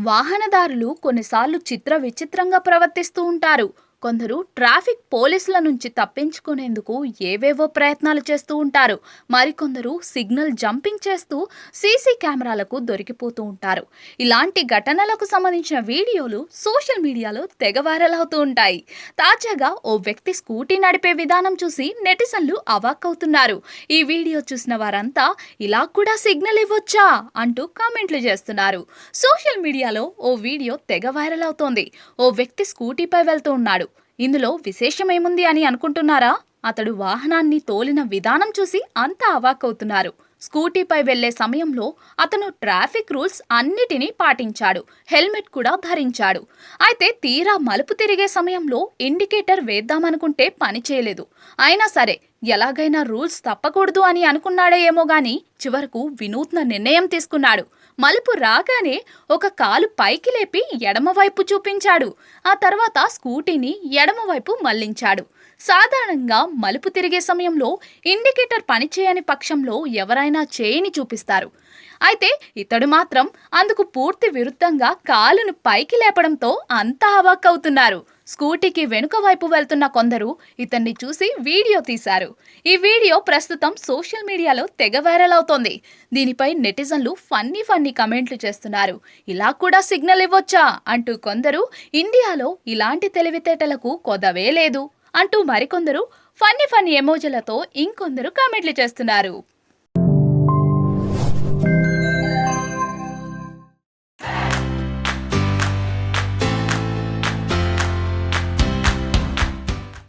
వాహనదారులు కొన్నిసార్లు విచిత్రంగా ప్రవర్తిస్తూ ఉంటారు. కొందరు ట్రాఫిక్ పోలీసుల నుంచి తప్పించుకునేందుకు ఏవేవో ప్రయత్నాలు చేస్తూ ఉంటారు. మరికొందరు సిగ్నల్ జంపింగ్ చేస్తూ సీసీ కెమెరాలకు దొరికిపోతూ ఉంటారు. ఇలాంటి ఘటనలకు సంబంధించిన వీడియోలు సోషల్ మీడియాలో తెగ వైరల్ అవుతూ ఉంటాయి. తాజాగా ఓ వ్యక్తి స్కూటీ నడిపే విధానం చూసి నెటిజన్లు అవాక్కవుతున్నారు. ఈ వీడియో చూసిన వారంతా ఇలా కూడా సిగ్నల్ ఇవ్వొచ్చా అంటూ కామెంట్లు చేస్తున్నారు. సోషల్ మీడియాలో ఓ వీడియో తెగ వైరల్ అవుతోంది. ఓ వ్యక్తి స్కూటీపై వెళ్తూ ఉన్నాడు. ఇందులో విశేషమేముంది అని అనుకుంటున్నారా? అతడు వాహనాన్ని తోలిన విధానం చూసి అంతా అవాక్కవుతున్నారు. స్కూటీపై వెళ్లే సమయంలో అతను ట్రాఫిక్ రూల్స్ అన్నిటినీ పాటించాడు. హెల్మెట్ కూడా ధరించాడు. అయితే తీరా మలుపు తిరిగే సమయంలో ఇండికేటర్ వేద్దామనుకుంటే పని చేయలేదు. అయినా సరే ఎలాగైనా రూల్స్ తప్పకూడదు అని అనుకున్నాడే ఏమో గాని చివరకు వినూత్న నిర్ణయం తీసుకున్నాడు. మలుపు రాగానే ఒక కాలు పైకి లేపి ఎడమవైపు చూపించాడు. ఆ తర్వాత స్కూటీని ఎడమవైపు మళ్లించాడు. సాధారణంగా మలుపు తిరిగే సమయంలో ఇండికేటర్ పనిచేయని పక్షంలో ఎవరైనా చేయిని చూపిస్తారు. అయితే ఇతడు మాత్రం అందుకు పూర్తి విరుద్ధంగా కాలును పైకి లేపడంతో అంతా అవాక్కవుతున్నారు. స్కూటీకి వెనుక వైపు వెళ్తున్న కొందరు ఇతన్ని చూసి వీడియో తీశారు. ఈ వీడియో ప్రస్తుతం సోషల్ మీడియాలో తెగ వైరల్ అవుతోంది. దీనిపై నెటిజన్లు ఫన్నీ కమెంట్లు చేస్తున్నారు. ఇలా కూడా సిగ్నల్ ఇవ్వొచ్చా అంటూ కొందరు, ఇండియాలో ఇలాంటి తెలివితేటలకు కొదవే లేదు అంటూ మరికొందరు ఫన్నీ ఎమోజీలతో ఇంకొందరు కామెంట్లు చేస్తున్నారు.